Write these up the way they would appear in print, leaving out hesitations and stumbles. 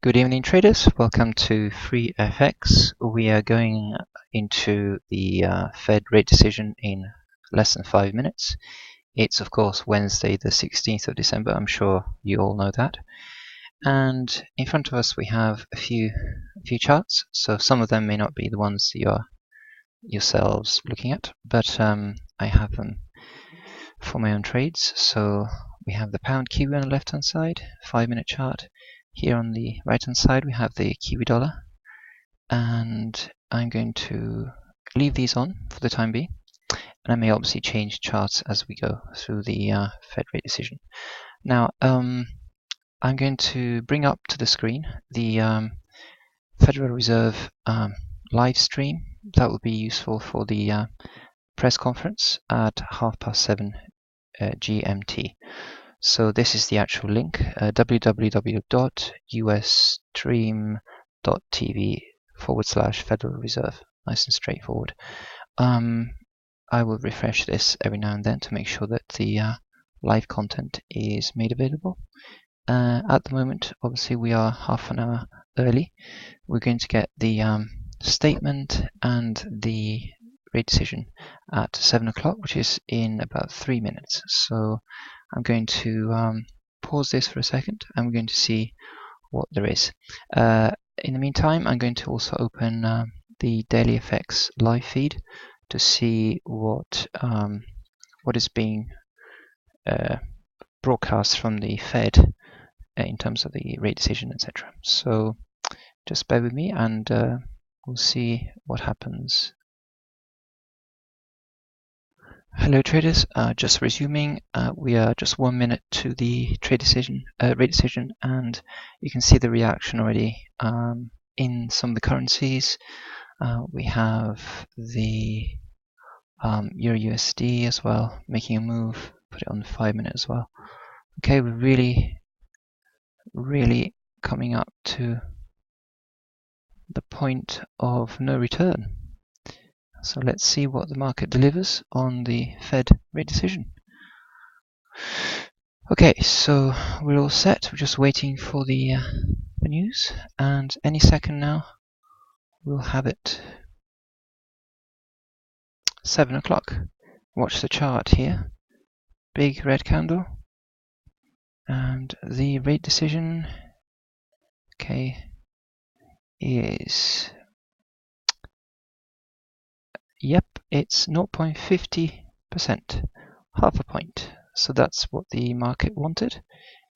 Good evening, traders. Welcome to FreeFX. We are going into the Fed rate decision in less than 5 minutes. It's, of course, Wednesday, the 16th of December. I'm sure you all know that. And in front of us, we have a few charts. So some of them may not be the ones you are yourselves looking at, but I have them for my own trades. So we have the pound Kiwi on the left-hand side, 5-minute chart. Here on the right-hand side, we have the Kiwi dollar, and I'm going to leave these on for the time being. And I may obviously change charts as we go through the Fed rate decision. Now, I'm going to bring up to the screen the Federal Reserve live stream. That will be useful for the press conference at 7:30 GMT. So this is the actual link, www.usstream.tv/Federal Reserve. Nice and straightforward. I will refresh this every now and then to make sure that the live content is made available. At the moment, obviously, we are half an hour early. We're going to get the statement and the rate decision at 7 o'clock, which is in about 3 minutes. So I'm going to pause this for a second, and we're going to see what there is. In the meantime, I'm going to also open the Daily FX live feed to see what is being broadcast from the Fed in terms of the rate decision, etc. So just bear with me, and we'll see what happens. Hello traders, just resuming. We are just 1 minute to the rate decision, and you can see the reaction already in some of the currencies. We have the Euro USD as well, making a move. Put it on the 5-minute as well. Okay, we're really coming up to the point of no return. So let's see what the market delivers on the Fed rate decision. Okay, so we're all set. We're just waiting for the news, and any second now we'll have it. 7 o'clock. Watch the chart here. Big red candle, and the rate decision, okay, is, yep, it's 0.50%, half a point. So that's what the market wanted,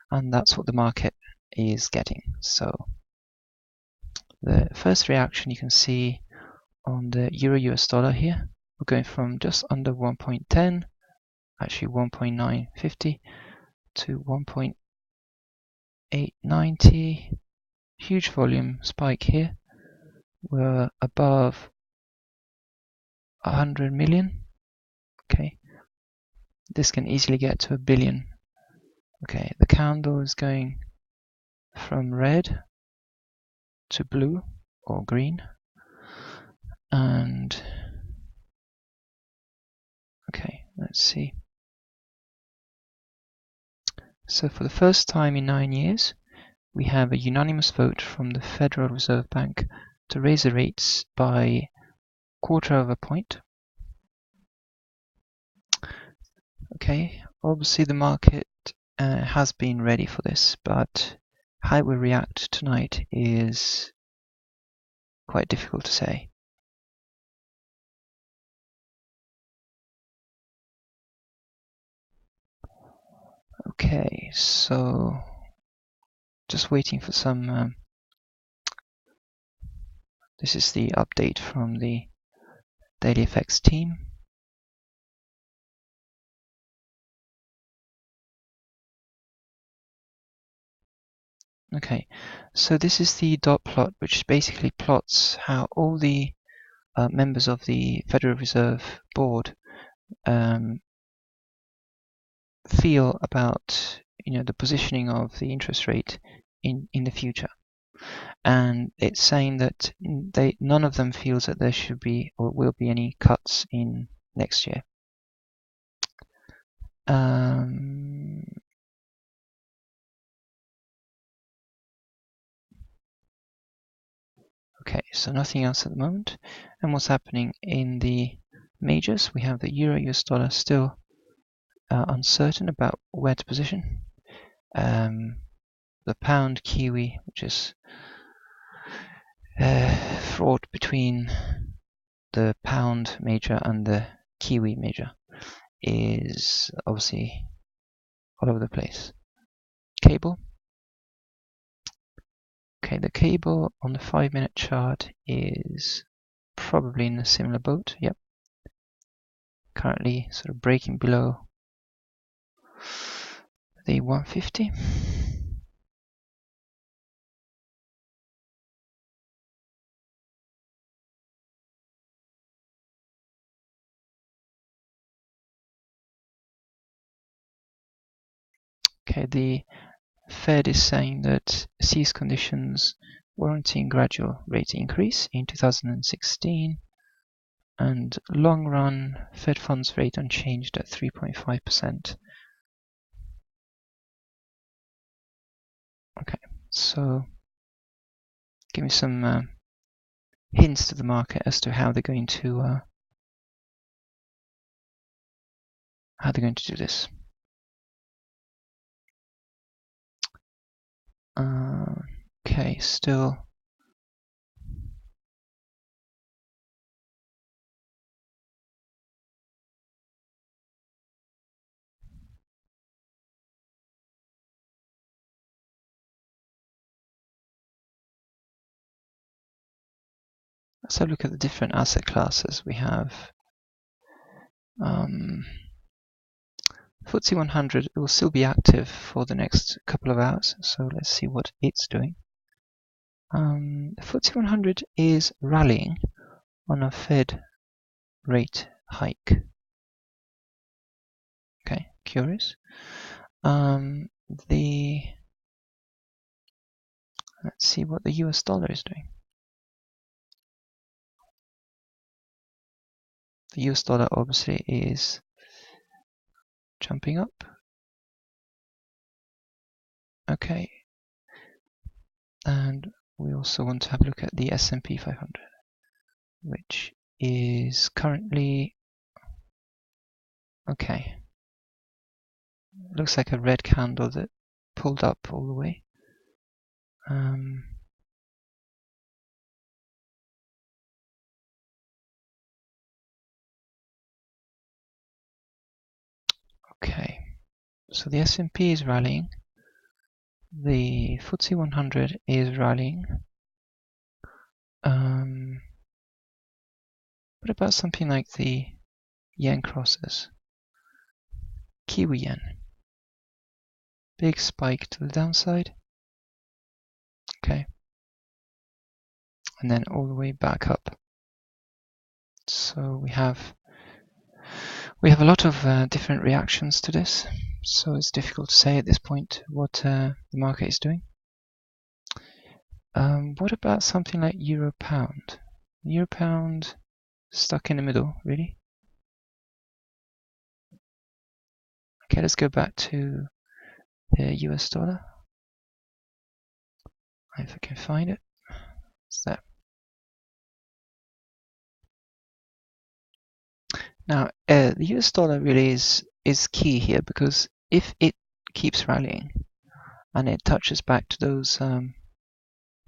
and that's what the market is getting. So the first reaction you can see on the Euro US dollar here, we're going from just under 1.10, actually 1.950 to 1.890. Huge volume spike here. We're above 100 million. Okay, this can easily get to 1 billion. Okay, the candle is going from red to blue or green, and okay, let's see. So for the first time in 9 years, we have a unanimous vote from the Federal Reserve Bank to raise the rates by 1/4 of a point. Okay, obviously the market has been ready for this, but how it will react tonight is quite difficult to say. Okay, so just waiting for some. This is the update from the Daily FX team. Okay, so this is the dot plot, which basically plots how all the members of the Federal Reserve Board feel about the positioning of the interest rate in the future. And it's saying that none of them feels that there should be or will be any cuts in next year. so nothing else at the moment. And what's happening in the majors? We have the euro US dollar still uncertain about where to position. The pound Kiwi, which is fraught between the pound major and the Kiwi major, is obviously all over the place. Cable. Okay, the cable on the 5-minute chart is probably in a similar boat. Yep. Currently sort of breaking below the 150. Okay, the Fed is saying that sees conditions warranting gradual rate increase in 2016, and long run Fed funds rate unchanged at 3.5%. Okay, so give me some hints to the market as to how they're going to do this. Okay, still let's have a look at the different asset classes we have. FTSE 100 will still be active for the next couple of hours, so let's see what it's doing. The FTSE 100 is rallying on a Fed rate hike. Okay, curious. Let's see what the US dollar is doing. The US dollar obviously is jumping up. Okay, and we also want to have a look at the S&P 500, which is currently okay. Looks like a red candle that pulled up all the way. Okay, so the S&P is rallying. The FTSE 100 is rallying. What about something like the yen crosses? Kiwi yen. Big spike to the downside. Okay. And then all the way back up. So we have a lot of different reactions to this. So it's difficult to say at this point what the market is doing. What about something like euro pound? Euro pound stuck in the middle, really? Okay, let's go back to the US dollar. If I can find it. It's there. Now, the US dollar really is key here, because if it keeps rallying and it touches back to those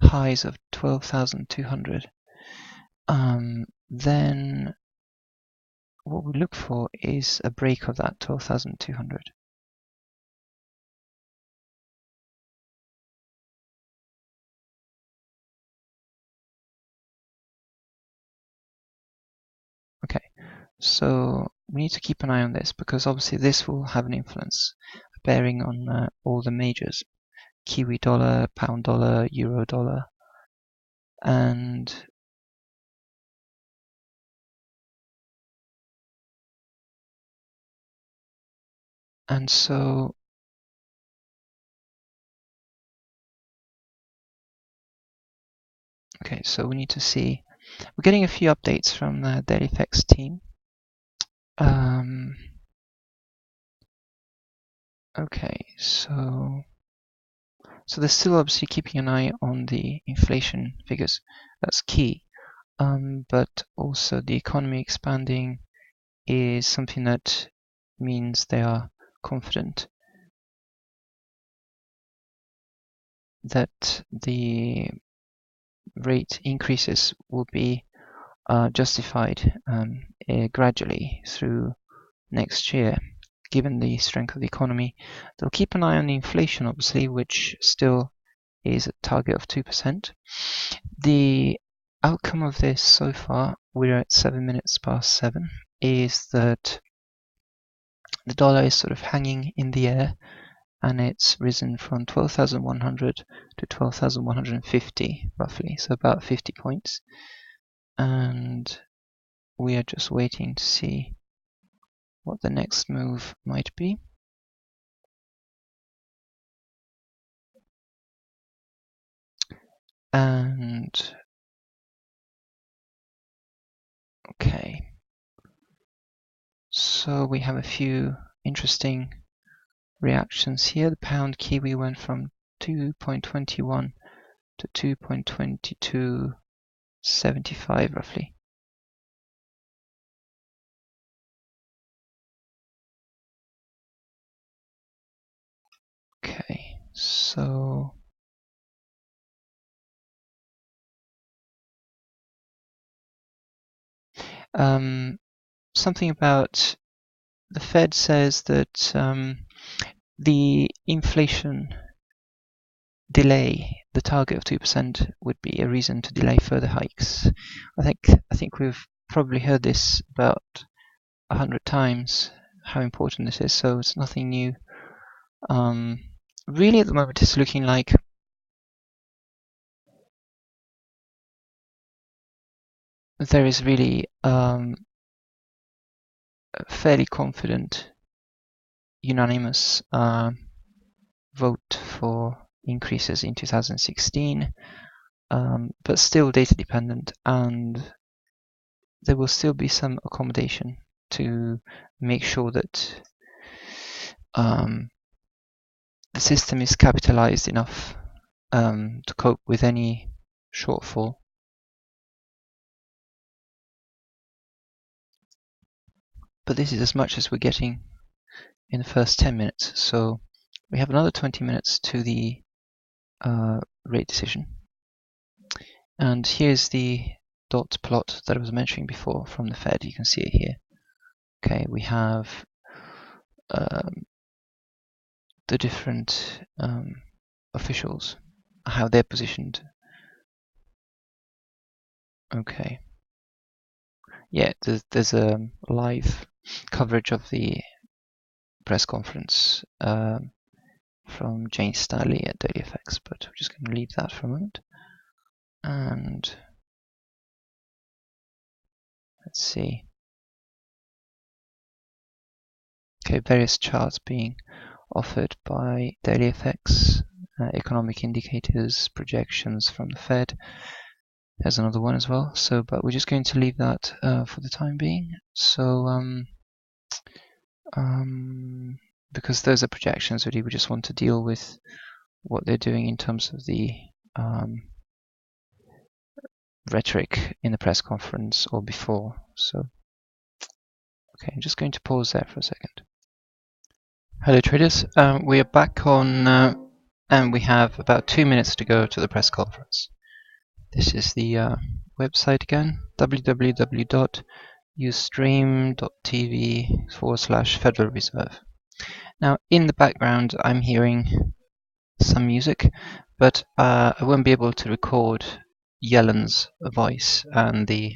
highs of 12,200, then what we look for is a break of that 12,200. Okay, so we need to keep an eye on this, because obviously this will have an influence, a bearing on all the majors: Kiwi dollar, pound dollar, euro dollar, and so okay, so we need to see. We're getting a few updates from the FreeFX team. Okay, so So they're still obviously keeping an eye on the inflation figures. That's key. But also the economy expanding is something that means they are confident that the rate increases will be justified gradually through next year, given the strength of the economy. They'll keep an eye on the inflation, obviously, which still is a target of 2%. The outcome of this so far, we're at 7 minutes past 7, is that the dollar is sort of hanging in the air, and it's risen from 12,100 to 12,150 roughly, so about 50 points. And we are just waiting to see what the next move might be. And okay, so we have a few interesting reactions here. The pound Kiwi went from 2.21 to 2.2275 roughly. Okay, so something about the Fed says that the inflation delay, the target of 2%, would be a reason to delay further hikes. I think we've probably heard this about 100 times, how important this is, so it's nothing new. Really at the moment it's looking like there is really a fairly confident unanimous vote for increases in 2016, but still data dependent, and there will still be some accommodation to make sure that the system is capitalized enough to cope with any shortfall. But this is as much as we're getting in the first 10 minutes, so we have another 20 minutes to the rate decision. And here's the dot plot that I was mentioning before from the Fed. You can see it here. Okay, we have the different officials, how they're positioned. Okay. Yeah, there's a live coverage of the press conference from Jane Stanley at FreeFX, but we're just going to leave that for a moment. And let's see. Okay, various charts being offered by FreeFX, economic indicators, projections from the Fed. There's another one as well. So, but we're just going to leave that for the time being. So, because those are projections, really, we just want to deal with what they're doing in terms of the rhetoric in the press conference or before. So, okay, I'm just going to pause there for a second. Hello traders, we are back on and we have about 2 minutes to go to the press conference. This is the website again, www.ustream.tv/Federal Reserve. Now in the background I'm hearing some music, but I won't be able to record Yellen's voice and the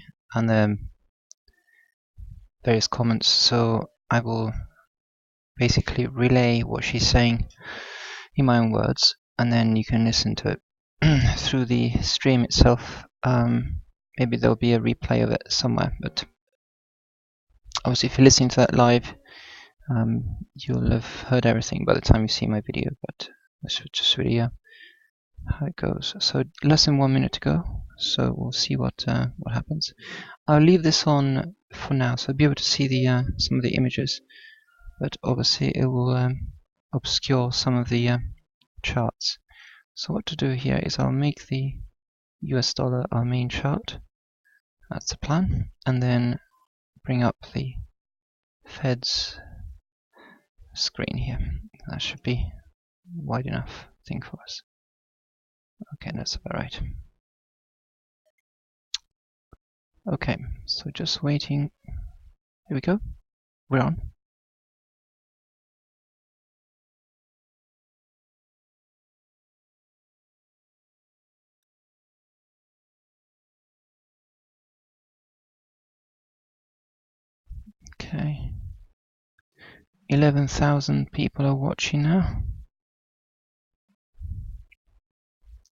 various comments, so I will basically relay what she's saying in my own words, and then you can listen to it through the stream itself. Maybe there'll be a replay of it somewhere, but obviously if you're listening to that live, you'll have heard everything by the time you see my video, but this is just really how it goes. So less than 1 minute to go, so we'll see what happens. I'll leave this on for now, so I'll be able to see the some of the images, but obviously it will obscure some of the charts. So what to do here is I'll make the US dollar our main chart. That's the plan. And then bring up the Fed's screen here. That should be wide enough thing for us. Okay, that's about right. Okay, so just waiting. Here we go. We're on. Okay. 11,000 people are watching now.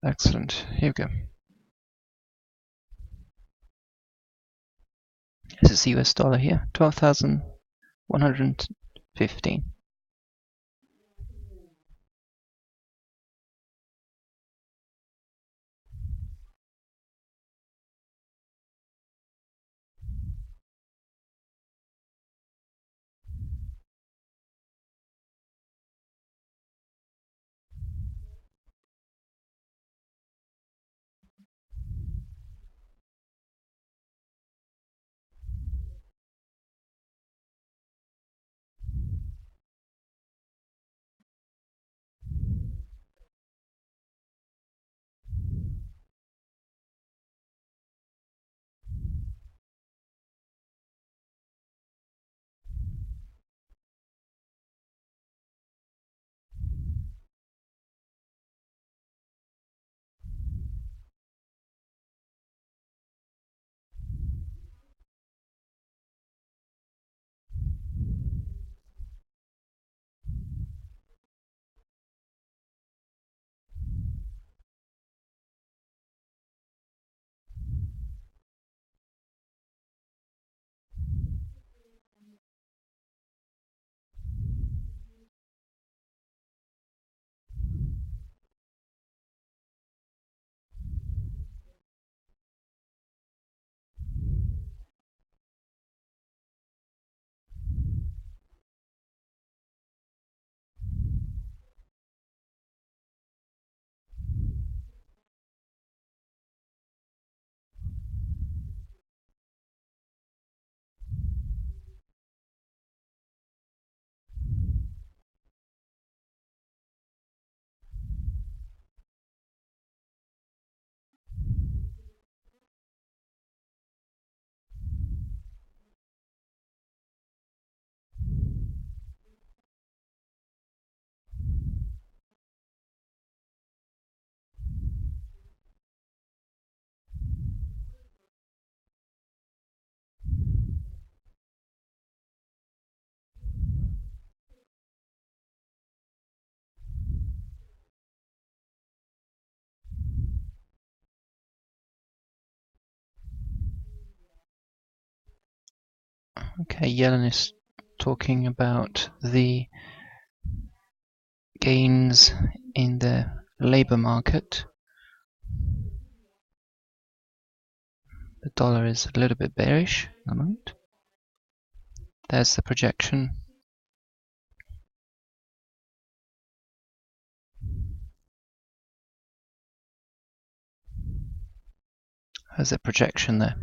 Excellent. Here we go. This is the US dollar here. 12,115. Okay, Yellen is talking about the gains in the labor market. The dollar is a little bit bearish at the moment. There's the projection. There's a projection there.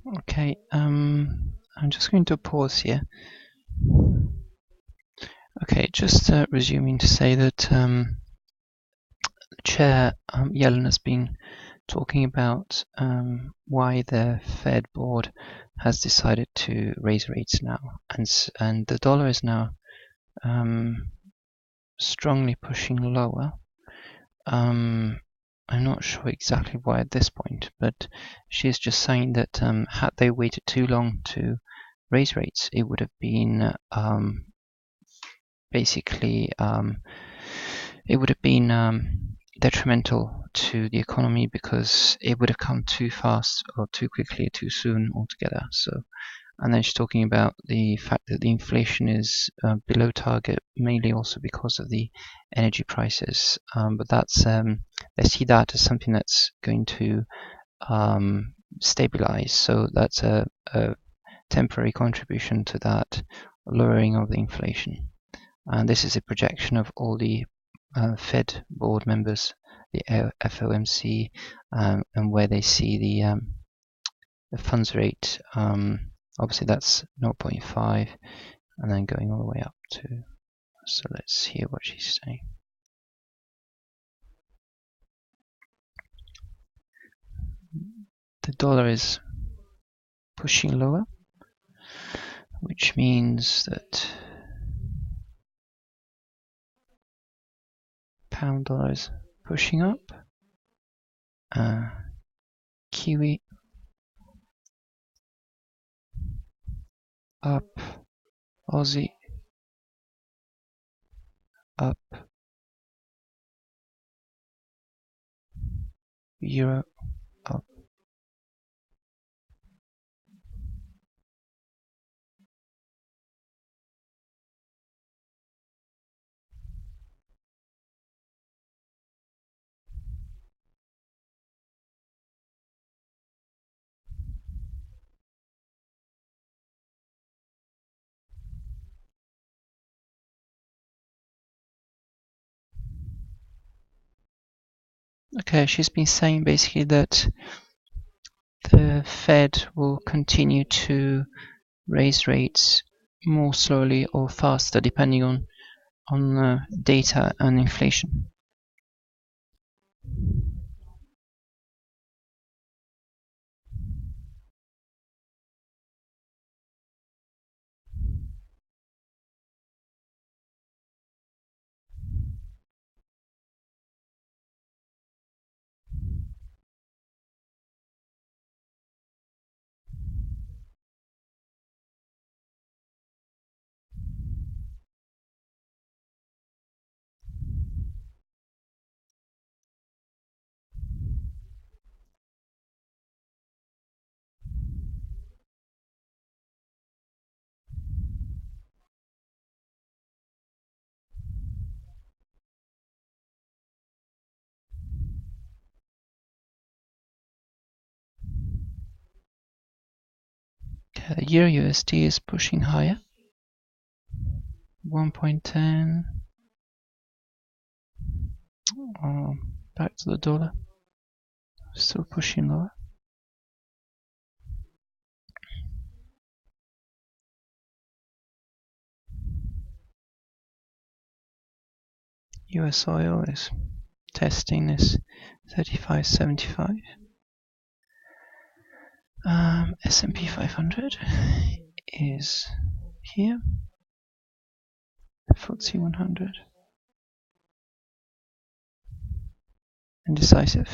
Okay, I'm just going to pause here. Okay, just resuming to say that Chair Yellen has been talking about why the Fed board has decided to raise rates now, and the dollar is now strongly pushing lower. I'm not sure exactly why at this point, but she's just saying that had they waited too long to raise rates, it would have been basically it would have been detrimental to the economy because it would have come too fast or too quickly or too soon altogether. So, and then she's talking about the fact that the inflation is below target, mainly also because of the energy prices. But that's they see that as something that's going to stabilize. So that's a temporary contribution to that lowering of the inflation. And this is a projection of all the Fed board members, the FOMC, and where they see the funds rate. Obviously, that's 0.5, and then going all the way up to. So let's hear what she's saying. The dollar is pushing lower, which means that pound dollar is pushing up. Kiwi up, Aussie up, Euro up. Okay, she's been saying basically that the Fed will continue to raise rates more slowly or faster depending on data and inflation. Euro USD is pushing higher. 1.10. Back to the dollar. Still pushing lower. US oil is testing this 35.75. S&P 500 is here. FTSE 100. Indecisive.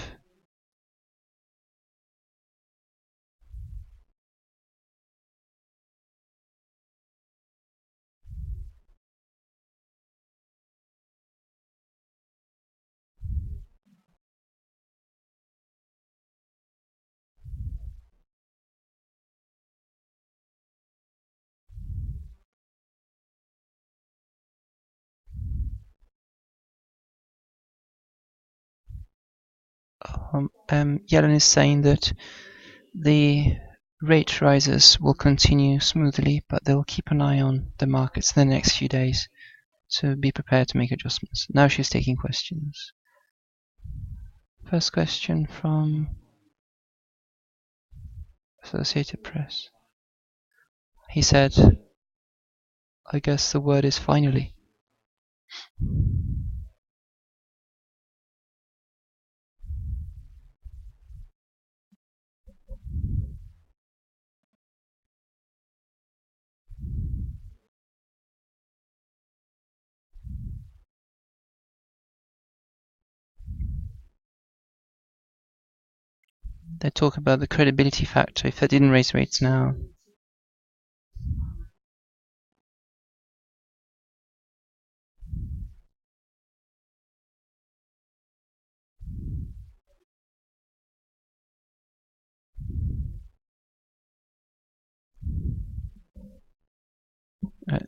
Yellen is saying that the rate rises will continue smoothly, but they'll keep an eye on the markets in the next few days to be prepared to make adjustments. Now she's taking questions. First question from Associated Press. He said, I guess the word is finally. They talk about the credibility factor if they didn't raise rates now.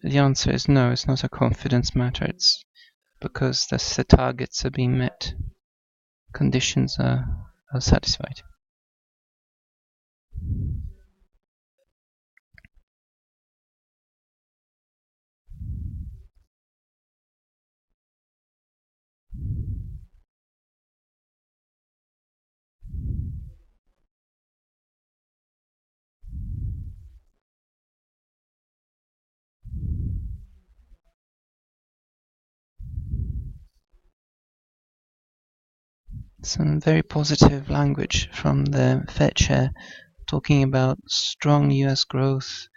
The answer is no, it's not a confidence matter. It's because the targets are being met, conditions are satisfied. Some very positive language from the Fed chair, talking about strong US growth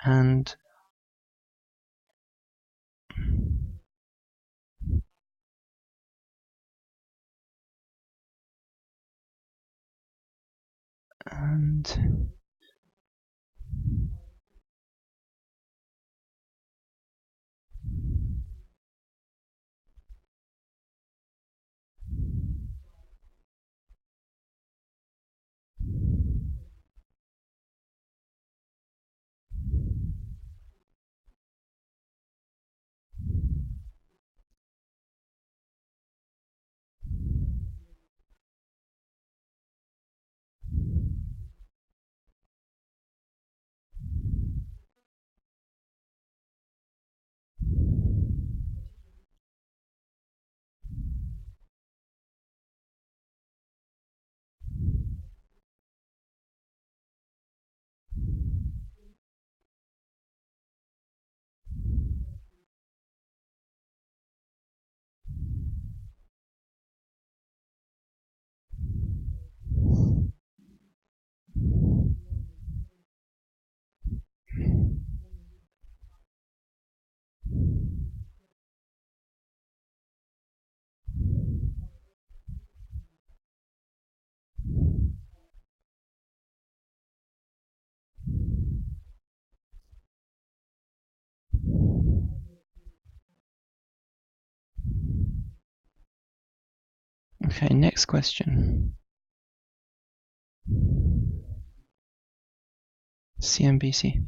and okay, next question. CNBC.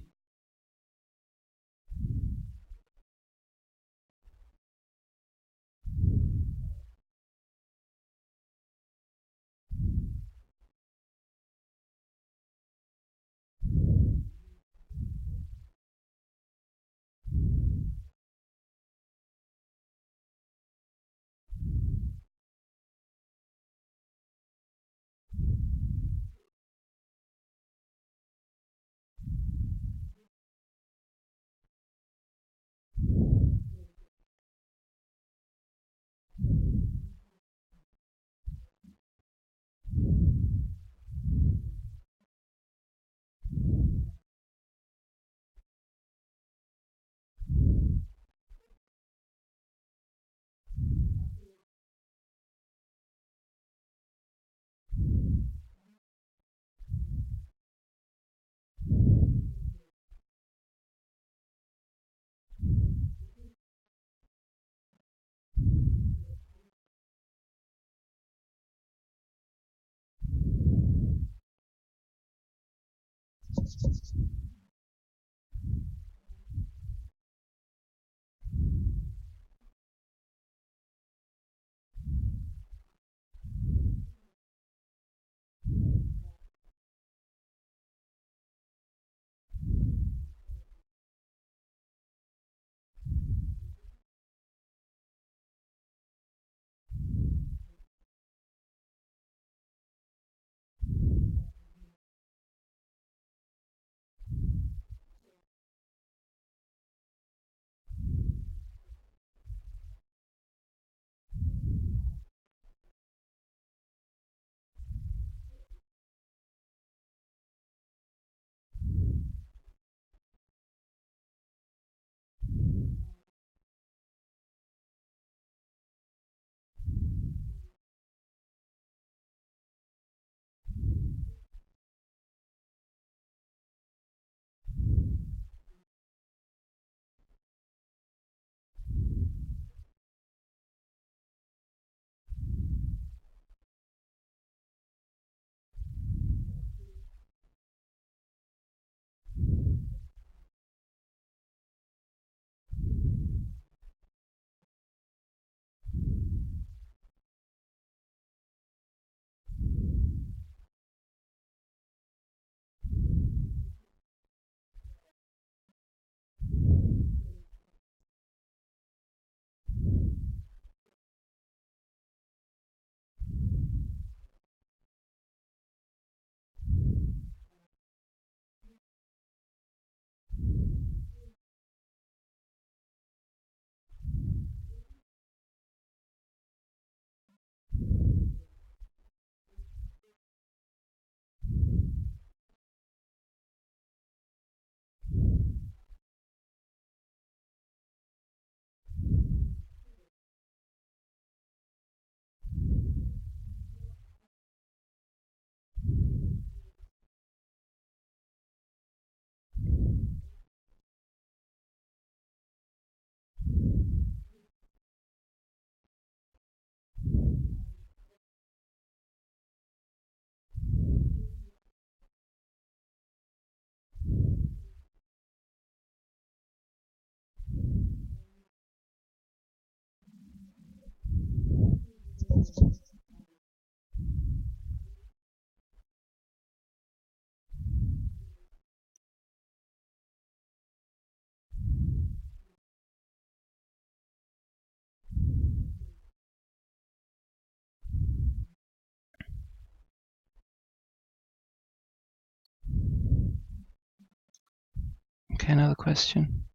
Okay, another question.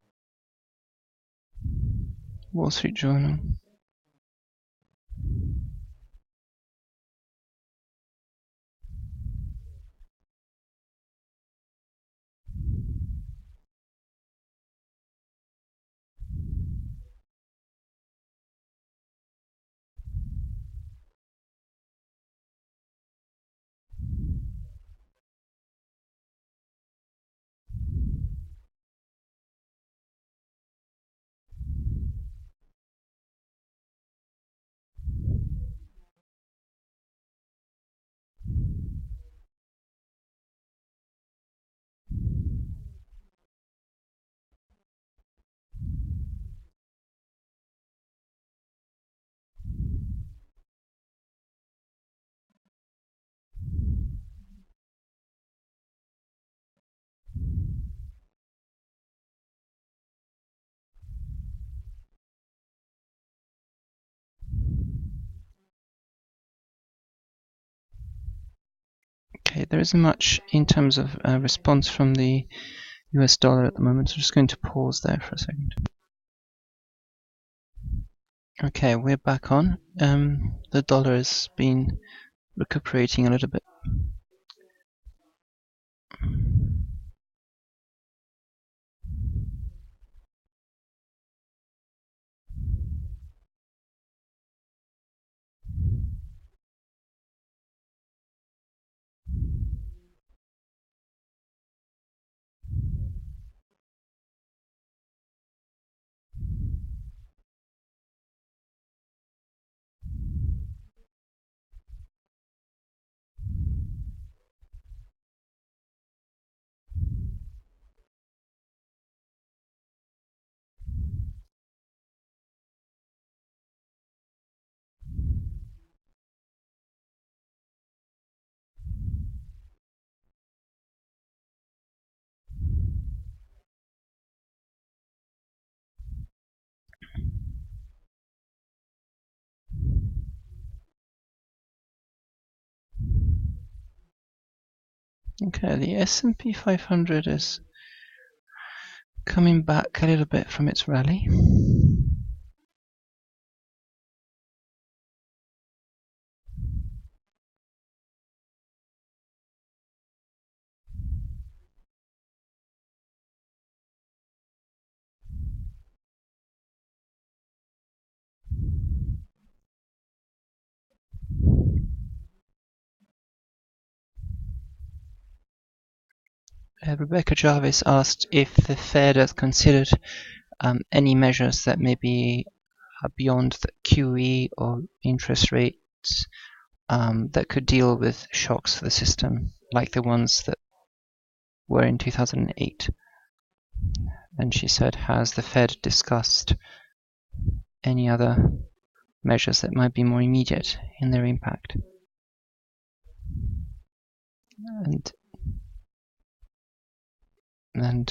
Wall Street Journal. Okay, there isn't much in terms of response from the US dollar at the moment, so I'm just going to pause there for a second. Okay, we're back on. The dollar has been recuperating a little bit. Okay, the S&P 500 is coming back a little bit from its rally. Rebecca Jarvis asked if the Fed has considered any measures that may be beyond the QE or interest rates that could deal with shocks to the system, like the ones that were in 2008. And she said, has the Fed discussed any other measures that might be more immediate in their impact? And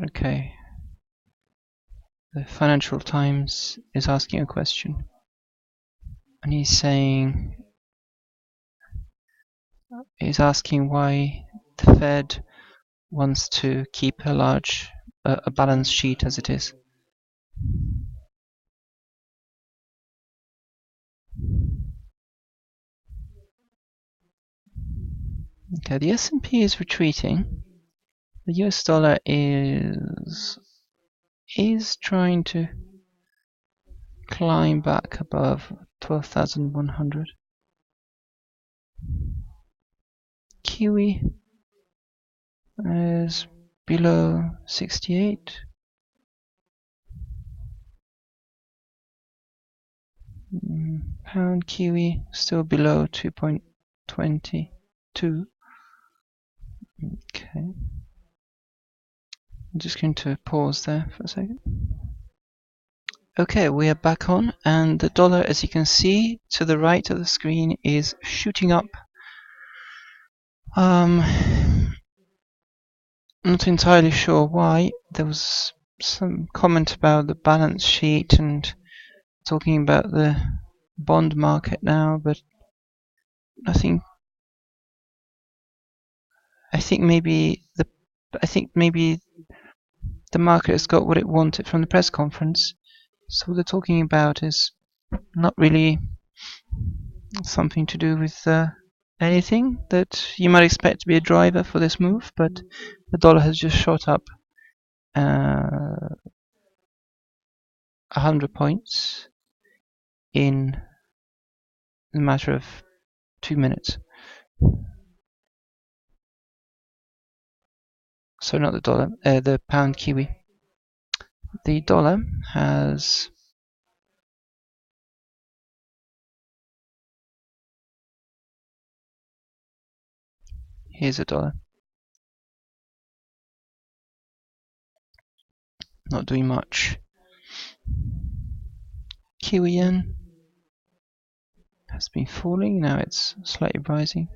okay, the Financial Times is asking a question, and he's asking why the Fed wants to keep a balance sheet as it is. Okay, the S&P is retreating. The US dollar is trying to climb back above 12,100. QE is below 68. Pound Kiwi still below 2.22. Okay. I'm just going to pause there for a second. Okay, we are back on, and the dollar, as you can see to the right of the screen, is shooting up. Not entirely sure why. There was some comment about the balance sheet and talking about the bond market now, but nothing. I think maybe the market has got what it wanted from the press conference. So what they're talking about is not really something to do with anything that you might expect to be a driver for this move, but the dollar has just shot up 100 points in a matter of 2 minutes. So not the dollar, the pound Kiwi. The dollar has here's a dollar. Not doing much. Kiwi yen has been falling, now it's slightly rising.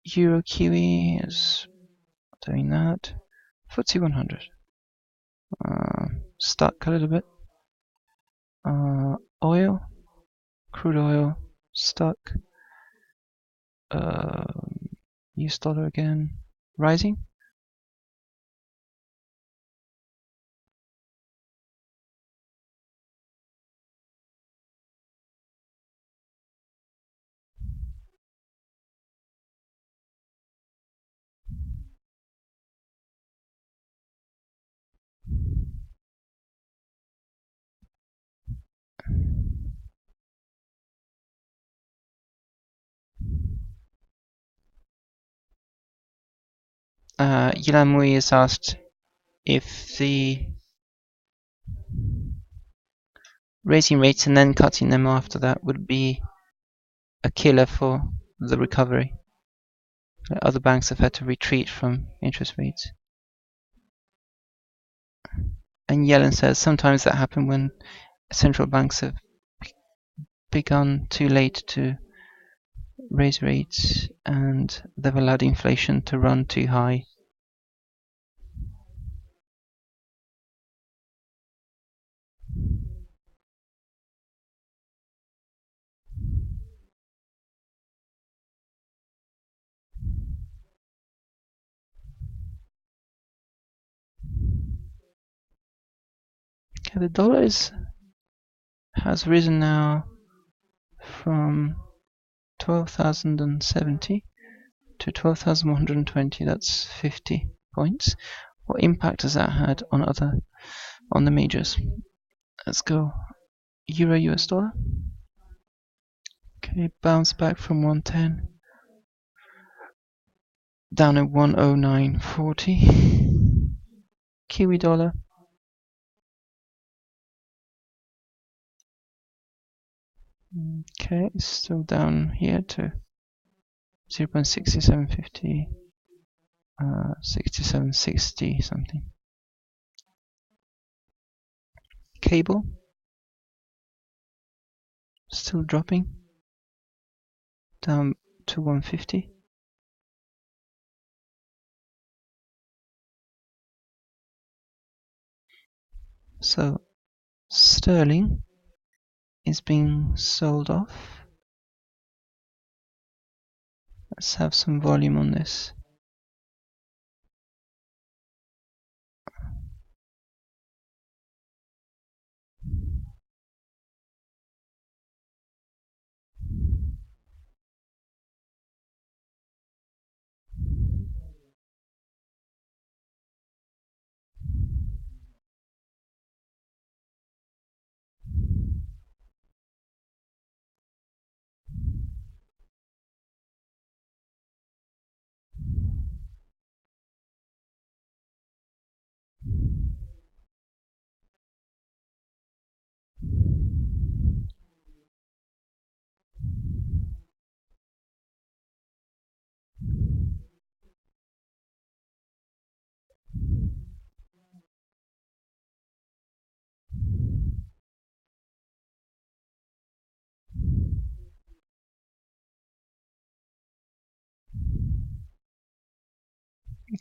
Euro Kiwi is doing that. FTSE 100 stuck a little bit. Oil, crude oil, stuck. US dollar again, rising. Yellen has asked if the raising rates and then cutting them after that would be a killer for the recovery. Other banks have had to retreat from interest rates. And Yellen says sometimes that happens when central banks have begun too late to raise rates and they've allowed inflation to run too high. Okay, the dollar has risen now from 12,070 to 12,120. That's 50 points. What impact has that had on the majors? Let's go Euro US dollar. Okay, bounce back from 110 down at 109.40. Kiwi dollar. Okay, it's still down here to 0.6750, 6760 something. Cable still dropping down to 150. So sterling is being sold off. Let's have some volume on this.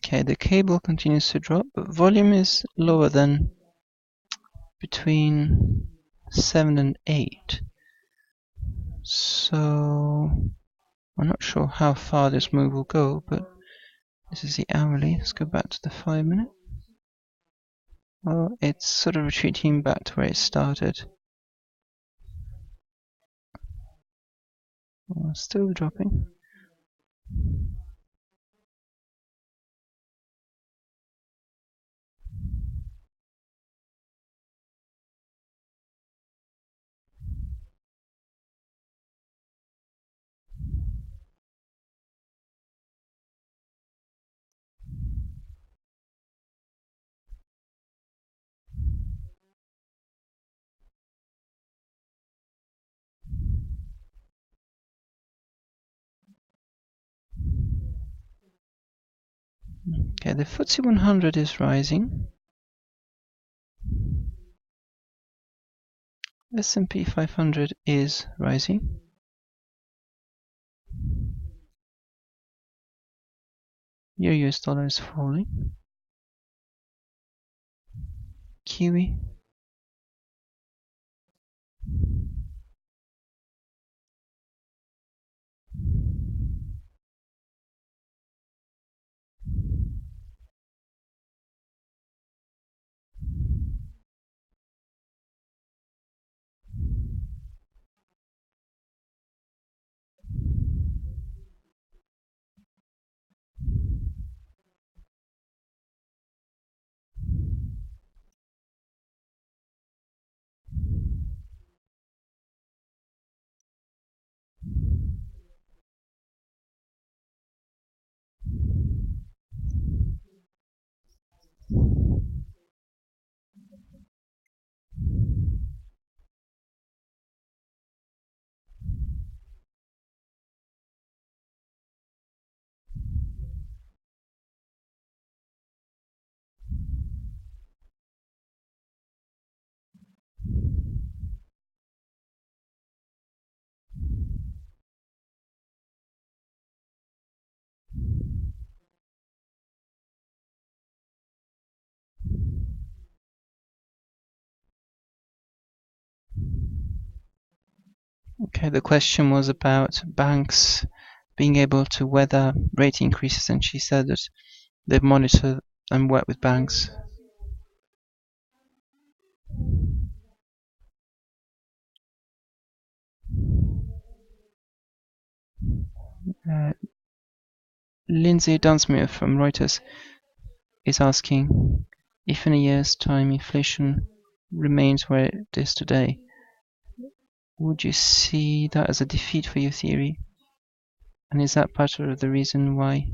Okay, the cable continues to drop, but volume is lower than between 7 and 8. So I'm not sure how far this move will go, but this is the hourly. Let's go back to the 5-minute. Well, it's sort of retreating back to where it started. Well, still dropping. Okay, the FTSE 100 is rising. S&P 500 is rising. Your US dollar is falling. Kiwi. Okay, the question was about banks being able to weather rate increases, and she said that they've monitored and worked with banks. Lindsay Dunsmuir from Reuters is asking if in a year's time inflation remains where it is today, would you see that as a defeat for your theory? And is that part of the reason why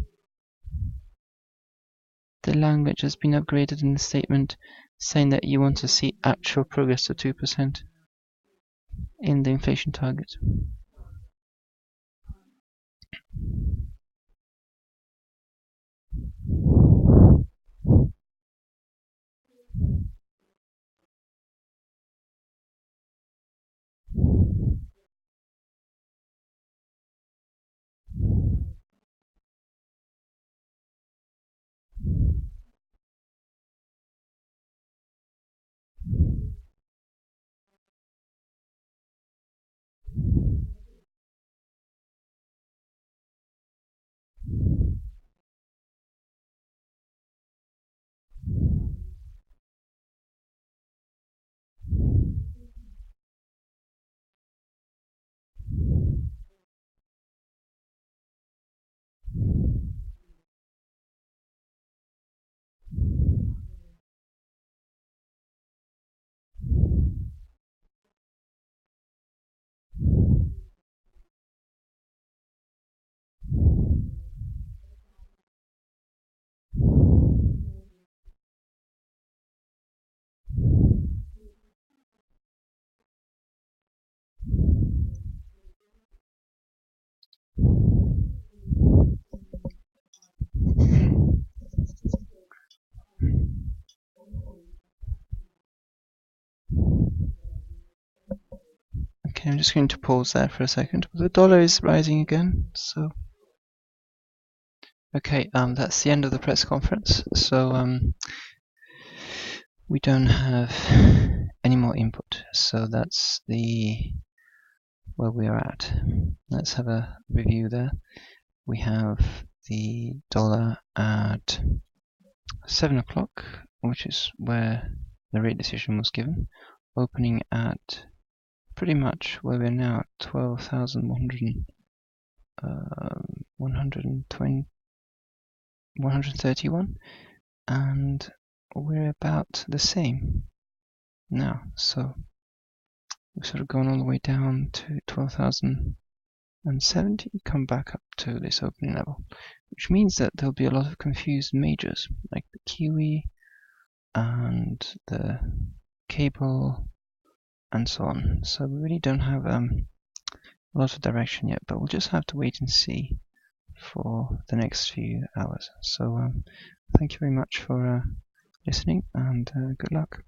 the language has been upgraded in the statement, saying that you want to see actual progress to 2% in the inflation target? Okay, I'm just going to pause there for a second. The dollar is rising again, so Okay, that's the end of the press conference. So we don't have any more input. So that's where we are at. Let's have a review there. We have the dollar at 7 o'clock, which is where the rate decision was given, opening at pretty much where we're now at 131, and we're about the same now. So we've sort of gone all the way down to 12,070, come back up to this opening level, which means that there'll be a lot of confused majors like the Kiwi and the cable and so on. So we really don't have a lot of direction yet, but we'll just have to wait and see for the next few hours. So thank you very much for listening, and good luck.